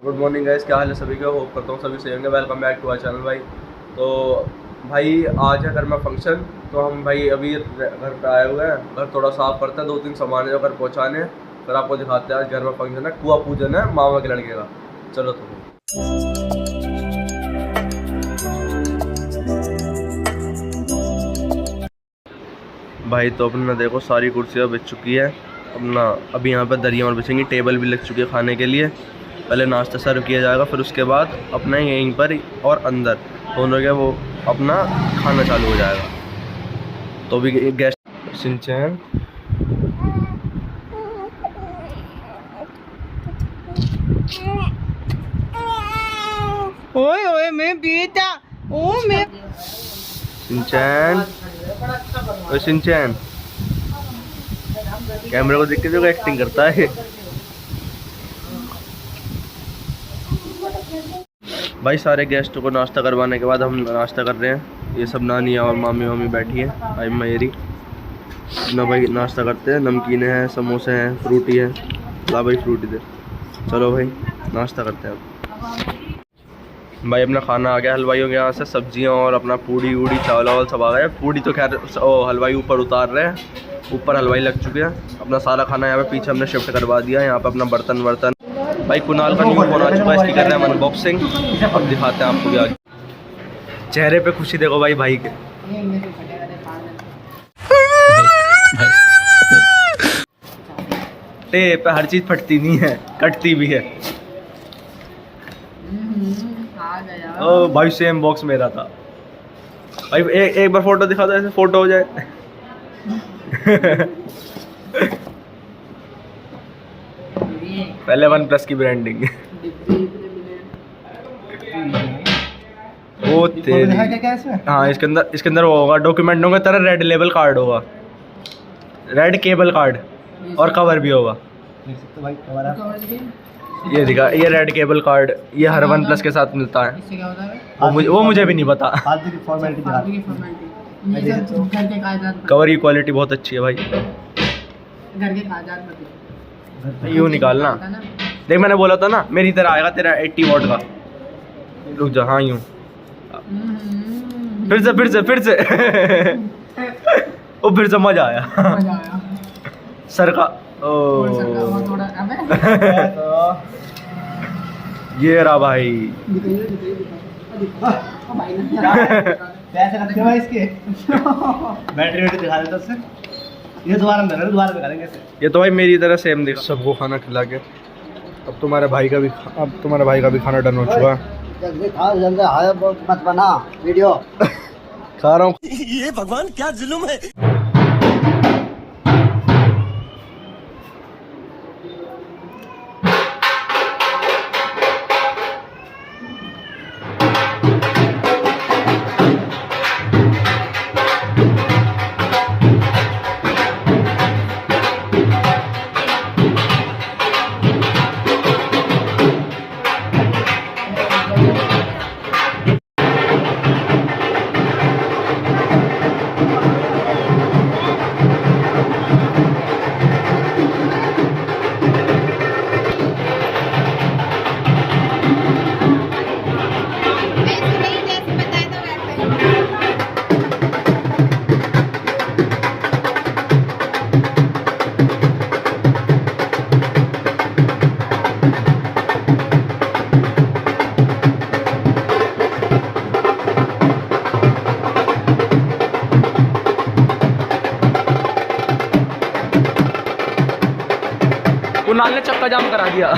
Good morning guys, क्या हाल है सभी का। होप करता हूँ सभी सही होंगे। Welcome back to our channel भाई। तो भाई आज है घर में फंक्शन, तो हम भाई अभी घर पे आए हुए हैं। घर थोड़ा साफ करते हैं, 2-3 सामान है घर पहुँचाने, फिर आपको दिखाते हैं। आज घर में फंक्शन है, कुआपुजन है मामा के लड़के का। चलो तो भाई, तो अपना देखो सारी कुर्सियाँ बिछ चुकी है अपना। अभी यहाँ पर दरिया और बिछेंगी, टेबल भी लग चुकी है खाने के लिए। पहले नाश्ता सर्व किया जाएगा, फिर उसके बाद अपना यहीं पर और अंदर दोनों के वो अपना खाना चालू हो जाएगा। तो भी गेस्ट सिंचन ओए ओए मैं बेटा ओ मैं सिंचन ओए सिंचन, कैमरे को देख के जो एक्टिंग करता है भाई। सारे गेस्टों को नाश्ता करवाने के बाद हम नाश्ता कर रहे हैं। ये सब नानी और मामी बैठी है, आई मेरी ना भाई। नाश्ता करते हैं, नमकीन है, समोसे हैं, फ्रूटी है। ला भाई फ्रूटी दे। चलो भाई नाश्ता करते हैं अब। भाई अपना खाना आ गया हलवाइयों के यहाँ से, सब्जियाँ और अपना पूड़ी वूड़ी चावल वावल सब आ गए। पूड़ी तो खैर हलवाई ऊपर उतार रहे हैं, ऊपर हलवाई लग चुके हैं। अपना सारा खाना यहाँ पे पीछे हमने शिफ्ट करवा दिया। यहाँ पे अपना बर्तन भाई कुनाल का न्यू फोन आ चुका है, इसकी कर रहे हैं अनबॉक्सिंग। अब दिखाते हैं आपको भी आगे। चेहरे पे खुशी देखो भाई के। टेप हर चीज फटती नहीं है, कटती भी है। ओ भाई सेम बॉक्स मेरा था भाई। एक बार फोटो दिखा दो, ऐसे फोटो हो जाए। पहले OnePlus की ब्रांडिंग। वो तेरी हाँ, इसके अंदर वो होगा डॉक्यूमेंटों की तरह, रेड लेबल कार्ड होगा, रेड केबल कार्ड, और कवर भी होगा। ये दिखा, ये रेड केबल कार्ड, ये हर OnePlus के साथ मिलता है। वो मुझे भी नहीं पता। कवर की क्वालिटी बहुत अच्छी है भाई। यूँ निकालना, देख मैंने बोला था ना मेरी तरह आएगा तेरा 80 वॉट का। रुक जा, हाँ यूँ फिर से ओ फिर से मजा आया। सर का ये रहा भाई। पैसे रखते भाई इसके। बैटरी दिखा देता उससे। ये दोबारा दिखा देंगे। ये तो भाई मेरी तरह सेम दिख। सबको खाना खिला के अब तुम्हारे भाई का भी खाना डन हो चुका है। जल्दी खा, जल्दी मत बना वीडियो। खा रहा हूँ। ये भगवान क्या जुल्म है। कुनाल ने चक्का जाम करा दिया।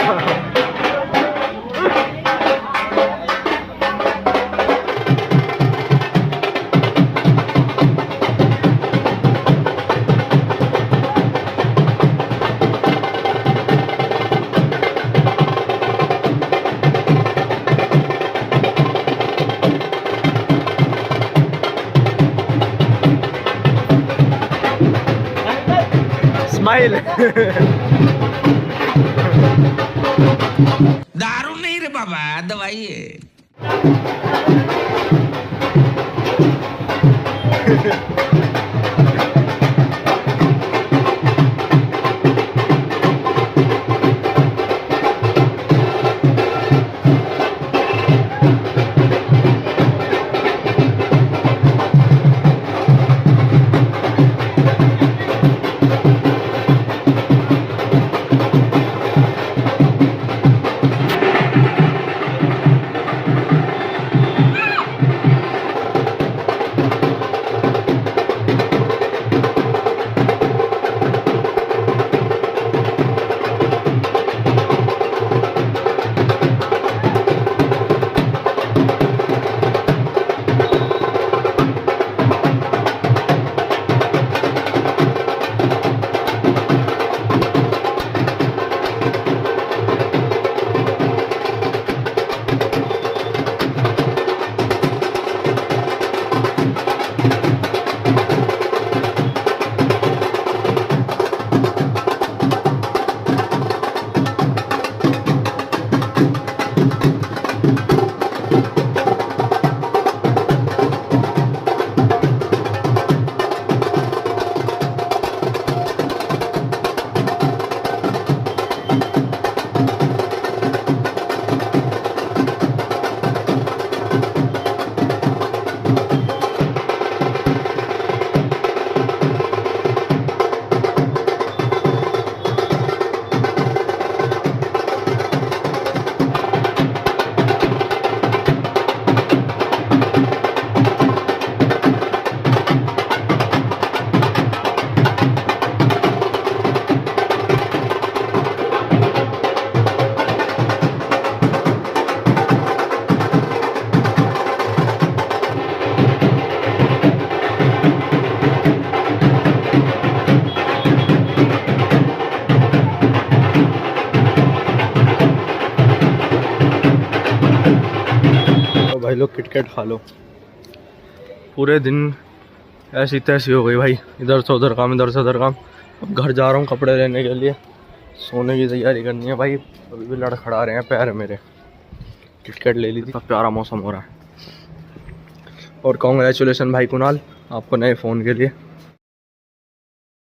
स्माइल। दारू नहीं रे बाबा, दवाई है। भाई लोग किटकैट खा लो। पूरे दिन ऐसी तैसी हो गई भाई, इधर से उधर काम, इधर से उधर काम। अब घर जा रहा हूँ कपड़े लेने के लिए, सोने की तैयारी करनी है भाई। अभी भी लड़खड़ा रहे हैं पैर मेरे। किटकैट ले ली थी, प्यारा मौसम हो रहा है। और कॉन्ग्रेचुलेसन भाई कुणाल, आपको नए फ़ोन के लिए।